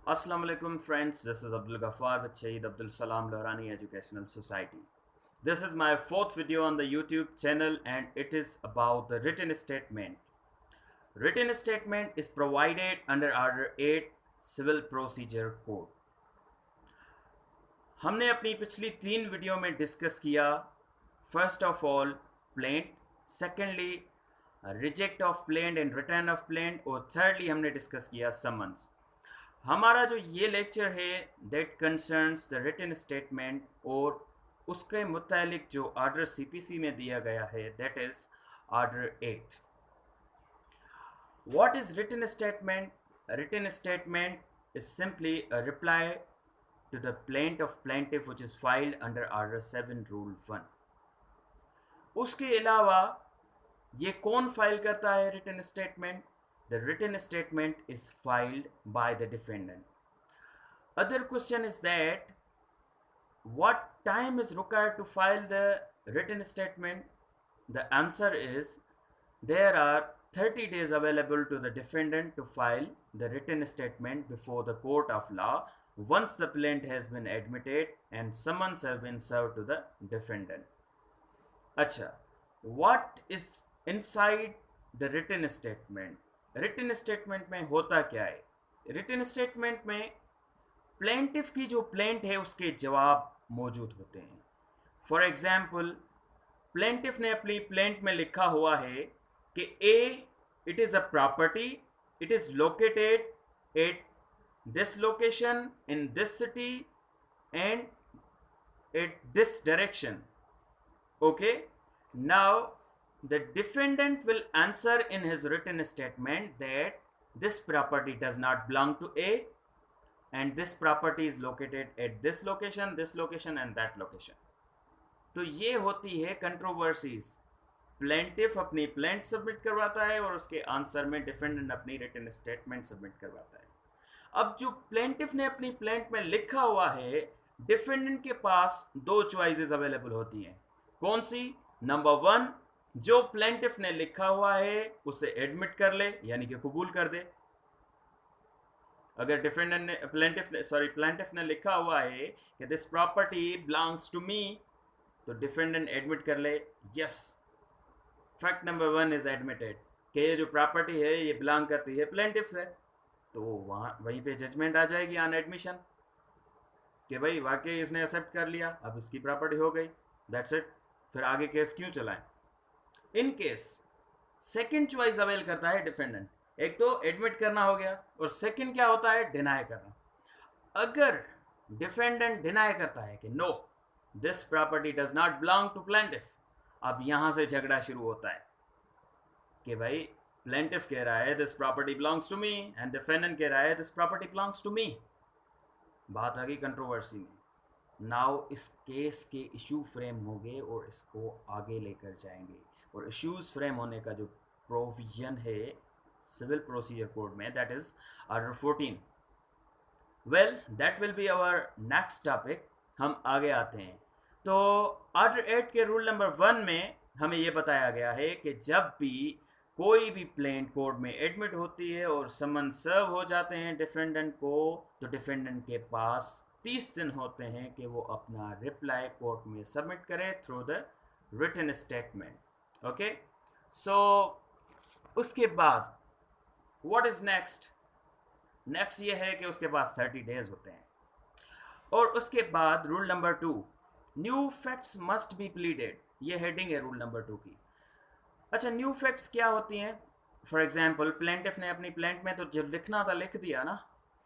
Assalamu alaikum friends, this is Abdul Ghaffar with Shaheed Abdul Salam Laurani Educational Society. This is my fourth video on the YouTube channel and it is about the written statement. Written statement is provided under Order 8 Civil Procedure Code. हमने अपनी पिछली 3 video में discuss किया first of all plaint, secondly reject of plaint and return of plaint और thirdly हमने discuss किया summons. हमारा जो ये लेक्चर है that concerns the written statement और उसके मुतालिक जो ऑर्डर सीपीसी में दिया गया है that is order 8। What is written statement? Written statement is simply a reply to the plaint of plaintiff which is filed under order 7 rule 1। उसके अलावा ये कौन फाइल करता है written statement? The written statement is filed by the defendant. Other question is that what time is required to file the written statement? The answer is there are 30 days available to the defendant to file the written statement before the court of law once the plaint has been admitted and summons have been served to the defendant. Acha, what is inside the written statement? Written statement में होता क्या है? Written statement में plaintiff की जो plaint है उसके जवाब मौजूद होते हैं। फॉर एग्जाम्पल प्लेंटिफ ने अपनी प्लेंट में लिखा हुआ है कि a it is a property, it is located at this location in this city and at this direction. Okay, now the defendant will answer in his written statement that this property does not belong to A and this property is located at this location and that location. तो ये होती है controversies. Plaintiff अपनी plaint submit करवाता है और उसके answer में डिफेंडेंट अपनी रिटन स्टेटमेंट सबमिट करवाता है। अब जो प्लेंटिफ ने अपनी प्लेंट में लिखा हुआ है, डिफेंडेंट के पास दो चॉइसेस अवेलेबल होती हैं। कौन सी? नंबर 1, जो प्लेंटिफ ने लिखा हुआ है उसे एडमिट कर ले यानी कि कबूल कर दे। अगर डिफेंडेंट ने प्लेंटिफ ने लिखा हुआ है कि this property belongs to me, तो डिफेंडेंट एडमिट कर ले yes fact number 1 is admitted कि ये जो प्रॉपर्टी है ये बिलोंग करती है प्लेंटिफ से, तो वहीं पे जजमेंट आ जाएगी ऑन एडमिशन कि भाई वाकई इसने एक्सेप्ट कर लिया, अब इसकी प्रॉपर्टी हो गई, दैट्स इट। फिर आगे केस क्यों चलाएं? In case second choice avail करता है डिफेंडेंट। एक तो एडमिट करना हो गया और सेकेंड क्या होता है? डिनाई करना। अगर डिफेंडेंट डिनाई करता है कि no this property does not belong to plaintiff, अब यहां से झगड़ा शुरू होता है कि भाई प्लेंटिफ कह रहा है this property belongs to me and defendant कह रहा है this property belongs to me. बात आ गई कंट्रोवर्सी में। नाउ इस केस के इशू फ्रेम होंगे और इसको आगे लेकर जाएंगे और इश्यूज फ्रेम होने का जो प्रोविजन है सिविल प्रोसीजर कोड में that is order 14। Well that will be our next topic. हम आगे आते हैं तो ऑर्डर 8 के रूल नंबर 1 में हमें यह बताया गया है कि जब भी कोई भी प्लेंट कोर्ट में एडमिट होती है और समन सर्व हो जाते हैं डिफेंडेंट को, तो डिफेंडेंट के पास 30 दिन होते हैं कि वो अपना रिप्लाई कोर्ट में सबमिट करे through the written statement. Okay, so उसके बाद व्हाट इज नेक्स्ट? नेक्स्ट ये है कि उसके पास 30 डेज होते हैं और उसके बाद rule number 2, new facts must be pleaded. ये हेडिंग है रूल नंबर 2 की। अच्छा, न्यू फैक्ट्स क्या होती हैं? फॉर एग्जाम्पल प्लेंटिफ ने अपनी प्लेंट में तो जो लिखना था लिख दिया ना,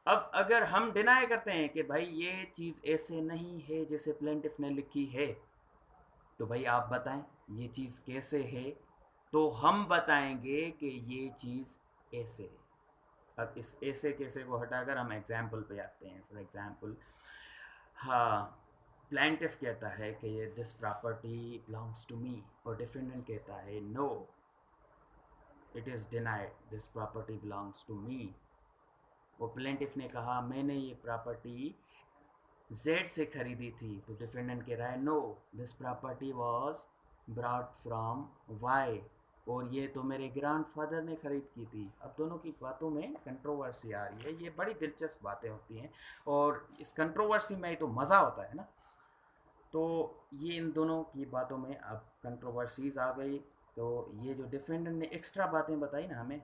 अब अगर हम डिनाई करते हैं कि भाई ये चीज़ ऐसे नहीं है जैसे प्लेंटिफ ने लिखी है, तो भाई आप बताएं ये चीज़ कैसे है, तो हम बताएंगे कि ये चीज़ ऐसे है। अब इस ऐसे कैसे को हटाकर हम एग्जाम्पल पे आते हैं। फॉर एग्जाम्पल, हाँ, प्लेंटिफ कहता है कि ये this property belongs to me और डिफेंडेंट कहता है no it is denied this property belongs to me. वो प्लेंटिफ ने कहा मैंने ये प्रॉपर्टी जेड से खरीदी थी, तो डिफेंडेंट कह रहा है no this property was brought from y और ये तो मेरे ग्रैंडफादर ने ख़रीद की थी। अब दोनों की बातों में कंट्रोवर्सी आ रही है। ये बड़ी दिलचस्प बातें होती हैं और इस कंट्रोवर्सी में ही तो मज़ा होता है ना। तो ये इन दोनों की बातों में अब कंट्रोवर्सीज आ गई। तो ये जो डिफेंडेंट ने एक्स्ट्रा बातें बताई ना हमें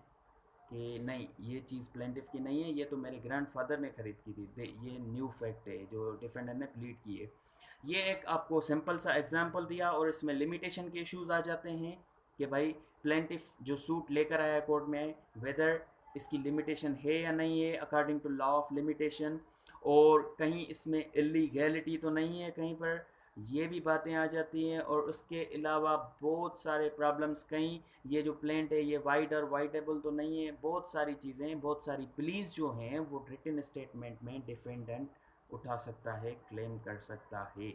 कि नहीं ये चीज़ प्लेंटिफ की नहीं है, ये तो मेरे ग्रैंडफादर ने ख़रीद की थी, ये न्यू फैक्ट है जो डिफेंडेंट ने प्लीड की है। ये एक आपको सिंपल सा एग्जांपल दिया और इसमें लिमिटेशन के इश्यूज आ जाते हैं कि भाई प्लेंटिफ जो सूट लेकर आया कोर्ट में वेदर इसकी लिमिटेशन है या नहीं है according to law of limitation, और कहीं इसमें इलीगैलिटी तो नहीं है कहीं पर, ये भी बातें आ जाती हैं। और उसके अलावा बहुत सारे प्रॉब्लम्स, कहीं ये जो प्लेंट है ये वाइड और वाइडेबल तो नहीं है, बहुत सारी चीज़ें, बहुत सारी प्लीज जो हैं वो रिटन स्टेटमेंट में डिफेंडेंट उठा सकता है, क्लेम कर सकता है।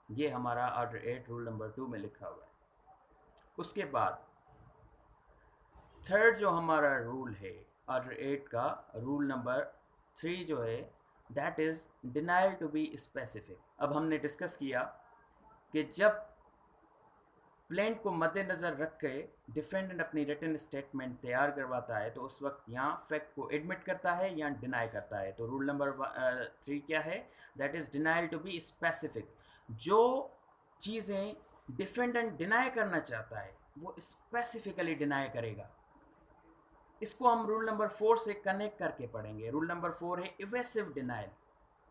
ये हमारा ऑर्डर 8 रूल नंबर 2 में लिखा हुआ है। उसके बाद थर्ड जो हमारा रूल है ऑर्डर 8 का, रूल नंबर 3 जो है, that is denial to be specific. अब हमने डिस्कस किया कि जब प्लेंट को मद्देनज़र रख के डिफेंडेंट अपनी रिटन स्टेटमेंट तैयार करवाता है तो उस वक्त यहाँ फैक्ट को एडमिट करता है या डिनाई करता है। तो रूल नंबर 3 क्या है, that is denial to be specific. जो चीज़ें डिफेंडेंट डिनाई करना चाहता है वो स्पेसिफिकली डिनाई करेगा। इसको हम रूल नंबर 4 से कनेक्ट करके पढ़ेंगे। रूल नंबर 4 है इवेसिव डिनाइल।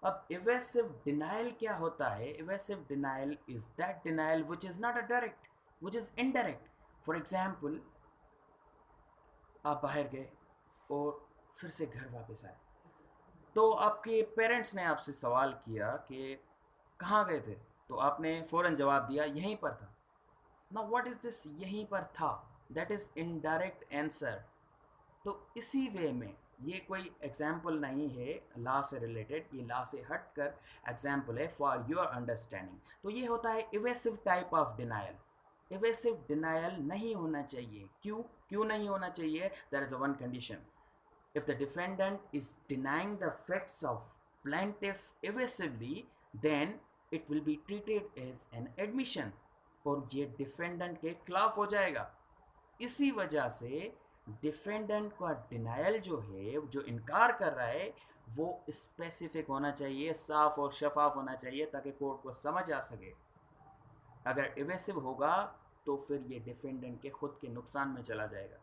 अब इवेसिव डिनाइल क्या होता है? Evasive denial is that denial which is not a direct, which is indirect. For example, आप बाहर गए और फिर से घर वापस आए, तो आपके पेरेंट्स ने आपसे सवाल किया कि कहाँ गए थे, तो आपने फ़ौरन जवाब दिया यहीं पर था। नाउ व्हाट इज दिस यहीं पर था? That is indirect answer. तो इसी वे में ये कोई एग्जाम्पल नहीं है लॉ से रिलेटेड, ये लॉ से हट कर एग्जाम्पल है फॉर योर अंडरस्टैंडिंग। तो ये होता है evasive type of denial. Evasive denial नहीं होना चाहिए। क्यों नहीं होना चाहिए? There is a one condition, if the defendant is denying the facts of plaintiff evasively, then it will be treated as an admission और ये डिफेंडेंट के खिलाफ हो जाएगा। इसी वजह से डिफेंडेंट का डिनायल जो है, जो इनकार कर रहा है, वो स्पेसिफिक होना चाहिए, साफ और शफाफ होना चाहिए ताकि कोर्ट को समझ आ सके। अगर इवेसिव होगा तो फिर ये डिफेंडेंट के खुद के नुकसान में चला जाएगा।